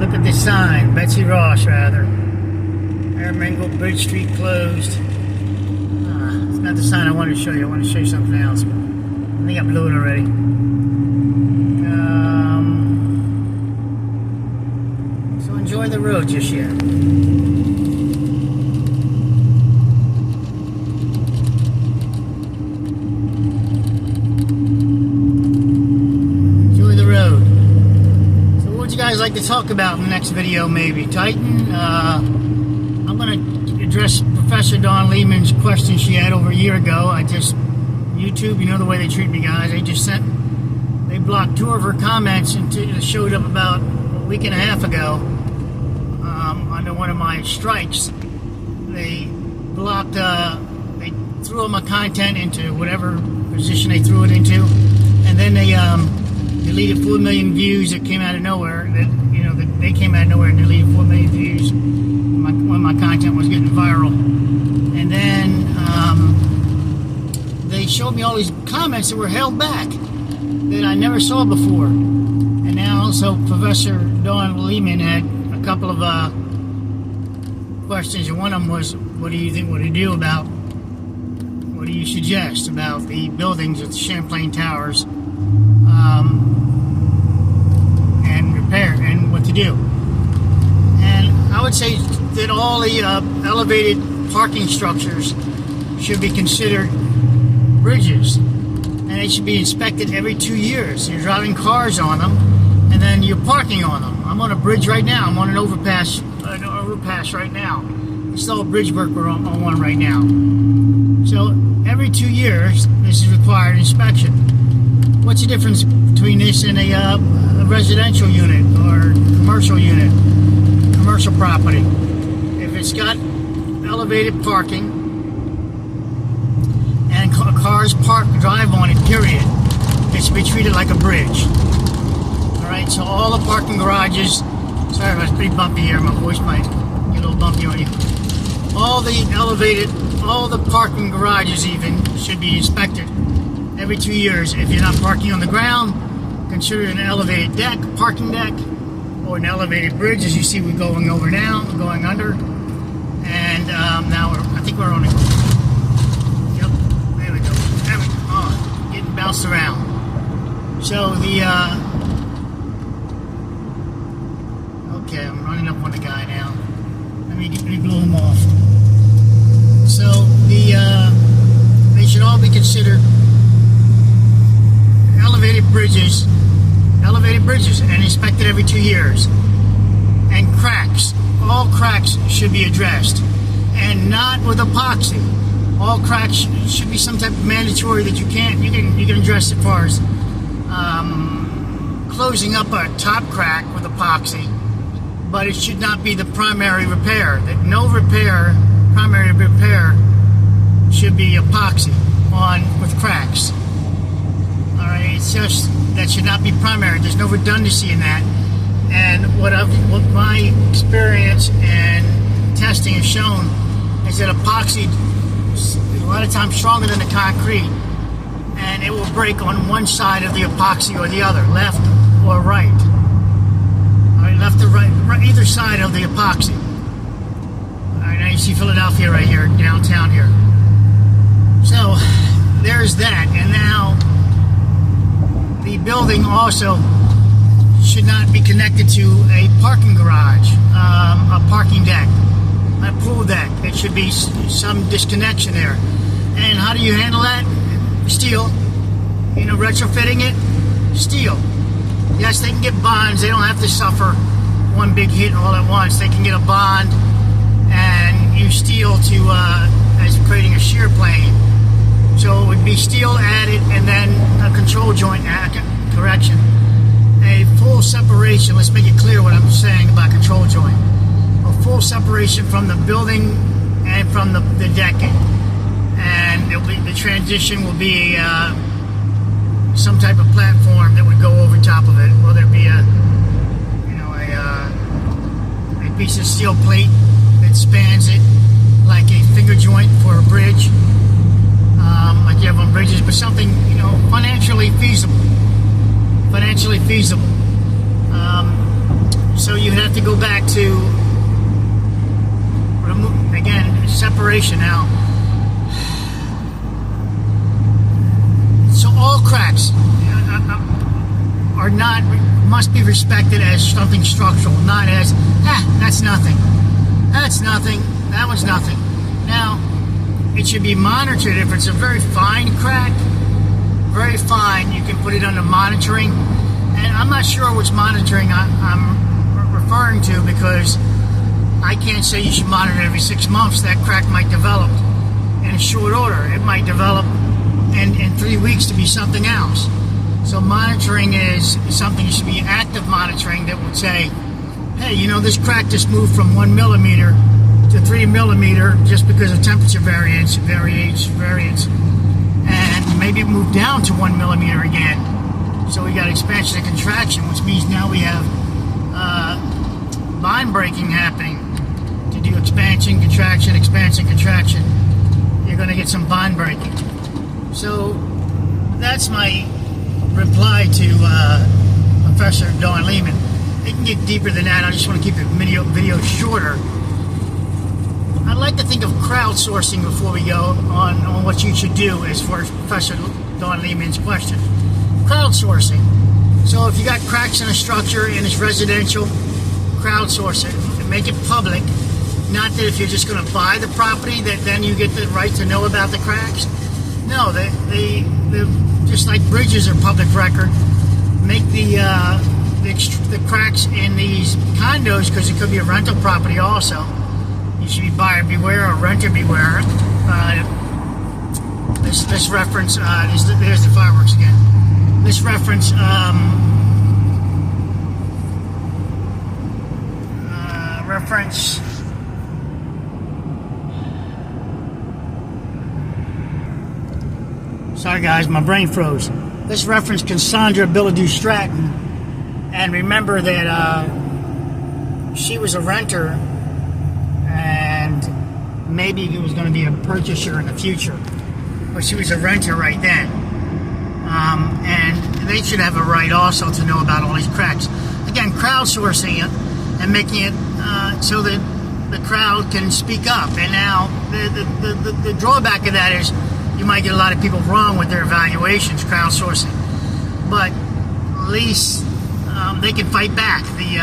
Look at this sign, Betsy Ross rather. Ermengo Bridge Street closed. It's not the sign I wanted to show you. I want to show you something else. I think I blew it already. So enjoy the road just yet. Like to talk about in the next video, maybe Titan. I'm going to address Professor Dawn Lehman's question she had over a year ago. YouTube, you know the way they treat me, guys. They blocked 2 of her comments and it showed up about a week and a half ago under one of my strikes. They blocked, they threw all my content into whatever position they threw it into, and then they deleted 4 million views that came out of nowhere. They came out of nowhere and deleted 4 million views when my content was getting viral. And then they showed me all these comments that were held back that I never saw before. And now also Professor Dawn Lehman had a couple of questions, and one of them was, what do you think, what do you suggest about the buildings at the Champlain Towers and repair and what to do? And I would say that all the elevated parking structures should be considered bridges, and they should be inspected every 2 years. You're driving cars on them, and then you're parking on them. I'm on a bridge right now. I'm on an overpass right now. It's all bridge work we're on one right now. So every 2 years, this is required inspection. What's the difference between this and a residential unit or commercial unit, commercial property? If it's got elevated parking and cars drive on it, period, it should be treated like a bridge. All right, so all the parking garages, sorry if it's pretty bumpy here, my voice might get a little bumpy on you. All the parking garages even should be inspected every 2 years. If you're not parking on the ground, consider it an elevated deck, parking deck, or an elevated bridge, as you see we're going over now, going under. And now I think we're on it. Yep, there we go. Oh, getting bounced around. So okay, I'm running up on the guy now. Let me blow him off. So they should all be considered elevated bridges and inspected every 2 years. And cracks, all cracks should be addressed, and not with epoxy. All cracks should be some type of mandatory that you can address as far as closing up a top crack with epoxy, but it should not be the primary repair. That no primary repair should be epoxy with cracks. All right, it's just that should not be primary. There's no redundancy in that. And what my experience and testing has shown is that epoxy is a lot of times stronger than the concrete, and it will break on one side of the epoxy or the other, left or right. All right, left or right, either side of the epoxy. All right, now you see Philadelphia right here, downtown here. So there's that, and now the building also should not be connected to a parking garage, a parking deck, a pool deck. There should be some disconnection there. And how do you handle that? Steel. Retrofitting it, steel. Yes, they can get bonds. They don't have to suffer one big hit all at once. They can get a bond and use steel to as creating a shear plane. So it would be steel added and then a control joint correction. A full separation, let's make it clear what I'm saying about control joint. A full separation from the building and from the decking. And the transition will be some type of platform that would go over top of it, whether it be a piece of steel plate that spans it like a finger joint for a bridge, like you have on bridges, but something financially feasible. So you have to go back to, again, separation now. So all cracks are not, must be respected as something structural, not as, that's nothing. That's nothing. That was nothing. Now, it should be monitored. If it's a very fine crack, very fine, you can put it under monitoring. And I'm not sure which monitoring I'm referring to, because I can't say you should monitor every 6 months. That crack might develop in a short order. It might develop in 3 weeks to be something else. So monitoring is something you should be active monitoring that would say, hey, you know, this crack just moved from 1 millimeter to 3 millimeter just because of temperature variance, and maybe it moved down to 1 millimeter again. So we got expansion and contraction, which means now we have bond breaking happening. To do expansion, contraction, you're going to get some bond breaking. So that's my reply to Professor Dawn Lehman. It can get deeper than that. I just want to keep the video shorter. I'd like to think of crowdsourcing before we go on what you should do as far as Professor Dawn Lehman's question. Crowdsourcing. So if you got cracks in a structure and it's residential, crowdsource it and make it public. Not that if you're just going to buy the property that then you get the right to know about the cracks. No, they just like bridges are public record. Make the cracks in these condos, because it could be a rental property also. You should be buyer beware or renter beware. This reference, there's the fireworks again. This reference, sorry guys, my brain froze. This reference Cassandra Bilodeau Stratton, and remember that she was a renter, and maybe it was going to be a purchaser in the future, but she was a renter right then, and they should have a right also to know about all these cracks. Again, crowdsourcing it and making it so that the crowd can speak up. And now the drawback of that is you might get a lot of people wrong with their evaluations, crowdsourcing, but at least they can fight back. The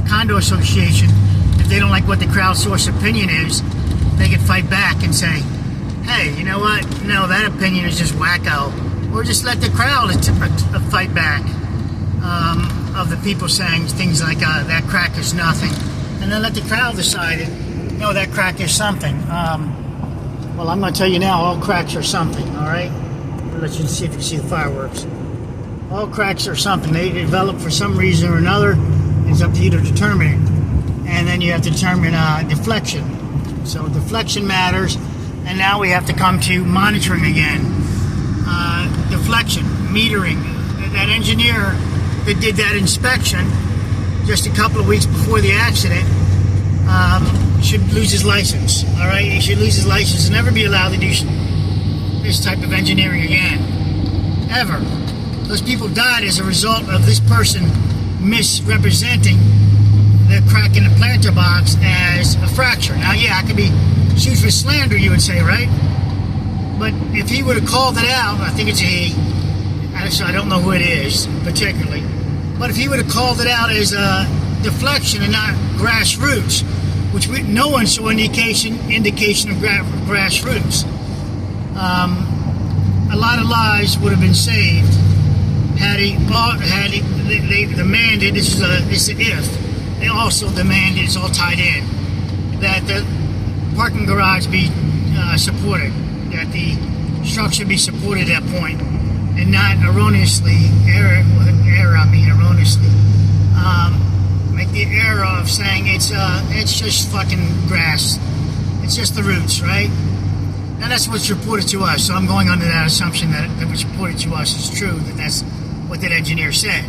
condo association, if they don't like what the crowdsourced opinion is, they can fight back and say, hey, you know what, no, that opinion is just wacko. Or just let the crowd fight back of the people saying things like that crack is nothing, and then let the crowd decide it. No, that crack is something. Well, I'm going to tell you now, all cracks are something, all right? I'll let you see if you can see the fireworks. All cracks are something. They develop for some reason or another. It's up to you to determine it. And then you have to determine deflection. So deflection matters, and now we have to come to monitoring again. Deflection, metering. That engineer that did that inspection just a couple of weeks before the accident should lose his license. All right, he should lose his license and never be allowed to do this type of engineering again, ever. Those people died as a result of this person misrepresenting the crack in the planter box as a fracture. Now, yeah, I could be sued for slander, you would say, right? But if he would have called it out, I think it's a he. Actually, I don't know who it is particularly. But if he would have called it out as a deflection and not grassroots, which no one saw indication of grassroots, a lot of lives would have been saved had he they demanded, this is an if, they also demanded, it's all tied in, that the parking garage be supported, that the structure be supported at that point, and not erroneously, make the error of saying it's just fucking grass, it's just the roots, right? Now that's what's reported to us, so I'm going under that assumption that what's reported to us is true, that's what that engineer said.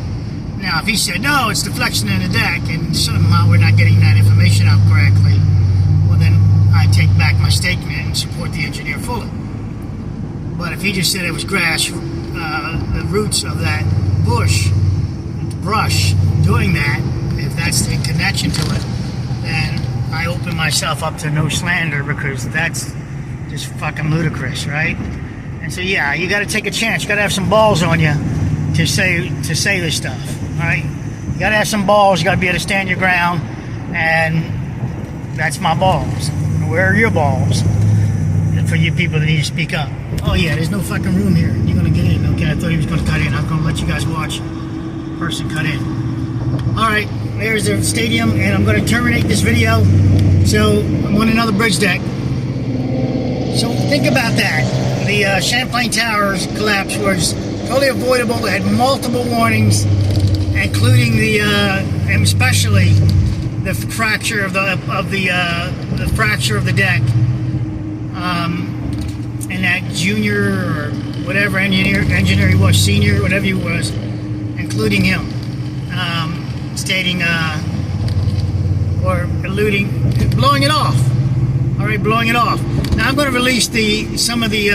Now, if he said, no, it's deflection in the deck, and somehow we're not getting that information out correctly, well then I take back my statement and support the engineer fully. But if he just said it was grass, the roots of that brush doing that, if that's the connection to it, then I open myself up to no slander, because that's just fucking ludicrous, right? And so yeah, you got to take a chance. You got to have some balls on you to say this stuff, right? You got to have some balls. You got to be able to stand your ground, and that's my balls. Where are your balls? For you people that need to speak up. Oh yeah, there's no fucking room here. You're gonna get in. Okay, I thought he was gonna cut in. I'm gonna let you guys watch the person cut in. All right, there's the stadium, and I'm gonna terminate this video. So I'm on another bridge deck. So think about that. The Champlain Towers collapse was totally avoidable. It had multiple warnings, including and especially the fracture of the fracture of the deck. And that junior or whatever engineer he was, senior, whatever he was, including him, stating or alluding, blowing it off. All right, blowing it off. Now I'm going to release some of the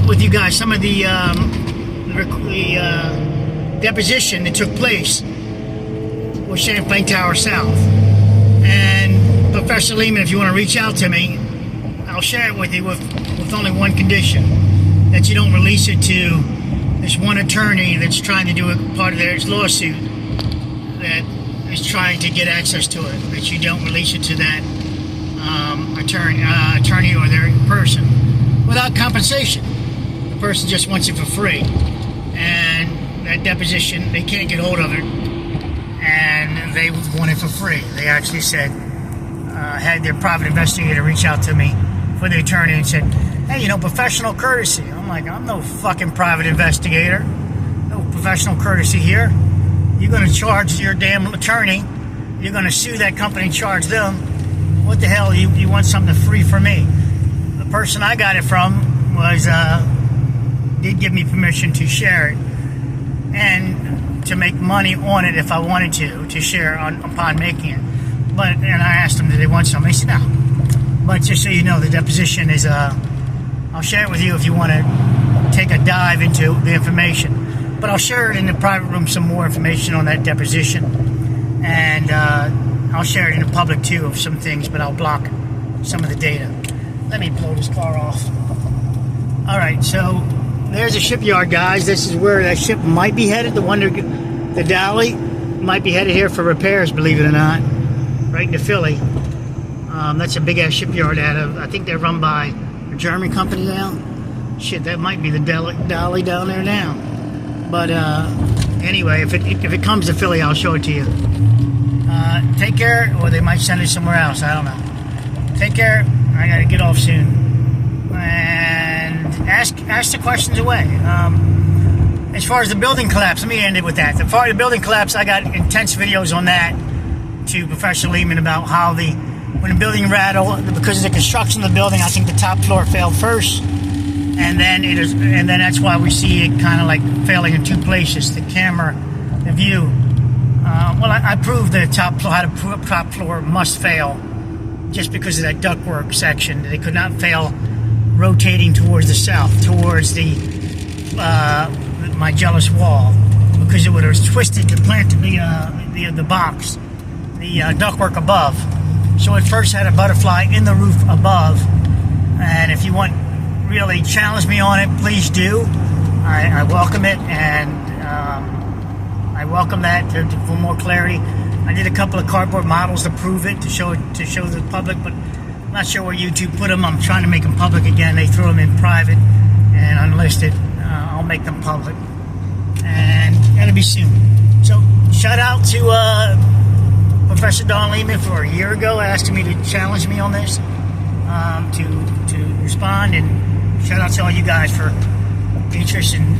with you guys, some of the deposition that took place with Champlain Towers South. And Professor Lehman, if you want to reach out to me, I'll share it with you with only one condition: that you don't release it to this one attorney that's trying to do a part of their lawsuit, that is trying to get access to it. That you don't release it to that attorney or their person without compensation. The person just wants it for free, and that deposition, they can't get hold of it, and they want it for free. They actually said, had their private investigator reach out to me for the attorney and said, hey, professional courtesy. I'm like, I'm no fucking private investigator. No professional courtesy here. You're going to charge your damn attorney. You're going to sue that company and charge them. What the hell? You want something free for me? The person I got it from did give me permission to share it and to make money on it if I wanted to share upon making it. And I asked them, did they want something? They said, no. But just so you know, the deposition is, I'll share it with you if you want to take a dive into the information. But I'll share it in the private room, some more information on that deposition. And I'll share it in the public too of some things, but I'll block some of the data. Let me blow this car off. All right, so there's a shipyard, guys. This is where that ship might be headed. The Dally might be headed here for repairs, believe it or not. Right into Philly. That's a big ass shipyard I think they're run by a German company now. Shit, that might be the Dally down there now. But anyway, if it comes to Philly, I'll show it to you. Take care, or they might send it somewhere else. I don't know. Take care. I gotta get off soon. And ask the questions away. As far as the building collapse, let me end it with that. As far as the building collapse, I got intense videos on that to Professor Lehman about how when the building rattled, because of the construction of the building, I think the top floor failed first, and then that's why we see it kind of like failing in two places. The camera, the view. I proved that top floor must fail, just because of that ductwork section. They could not fail rotating towards the south, towards the my jealous wall, because it would have twisted the box, the ductwork above. So it first had a butterfly in the roof above, and if you want really challenge me on it, please do. I welcome it, and I welcome that for more clarity. I did a couple of cardboard models to prove it, to show the public, but I'm not sure where YouTube put them. I'm trying to make them public again. They threw them in private and unlisted. I'll make them public, and it'll be soon. So shout out to Professor Dawn Lehman for a year ago asking me to challenge me on this, to respond, and shout out to all you guys for interest in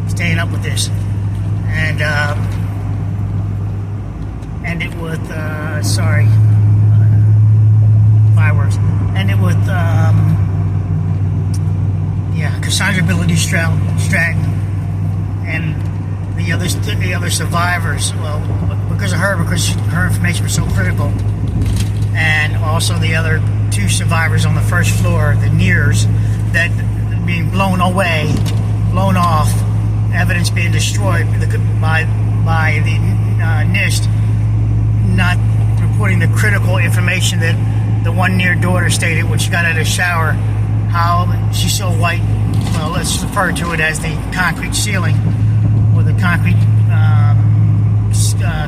staying up with this. And end it with fireworks. End it with Cassandra Ability Stratton and the other survivors. Well, because her information was so critical, and also the other two survivors on the first floor, the nears, that being blown off, evidence being destroyed by the NIST not reporting the critical information that the one near daughter stated when she got out of the shower, how she's so white. Well, let's refer to it as the concrete ceiling or the concrete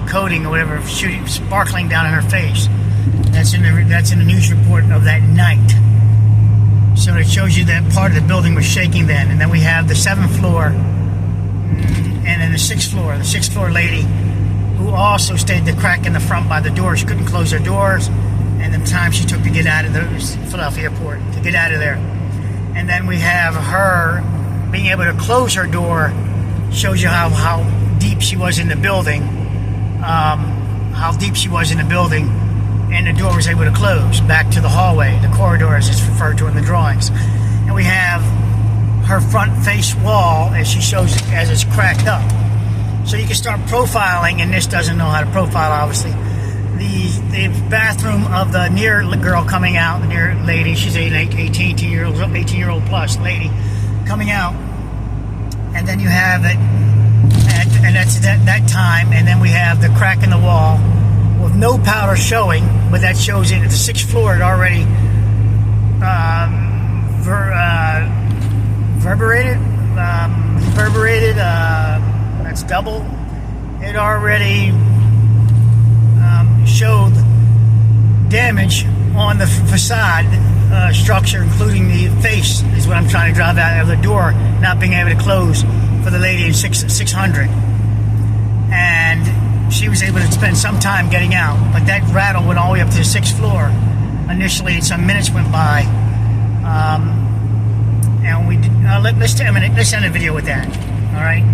coating or whatever, shooting, sparkling down in her face. That's in the news report of that night. So it shows you that part of the building was shaking then. And then we have the 7th floor and then the 6th floor. The 6th floor lady who also stayed the crack in the front by the door. She couldn't close her doors, and the time she took to get out of the Philadelphia airport, to get out of there. And then we have her being able to close her door. Shows you how deep she was in the building. And the door was able to close back to the hallway, the corridor as it's referred to in the drawings. And we have her front face wall as she shows it as it's cracked up. So you can start profiling, and this doesn't know how to profile, obviously. The bathroom of the near girl coming out, the near lady, she's an 18-year-old plus lady coming out. And then you have it, and that's that time, and then we have the crack in the wall with no powder showing, but that shows it at the 6th floor. It already reverberated. That's double. It already showed damage on the facade structure, including the face, is what I'm trying to drive out of the door, not being able to close for the lady in 600. And she was able to spend some time getting out, but that rattle went all the way up to the 6th floor initially, and some minutes went by. And let's end the video with that. All right.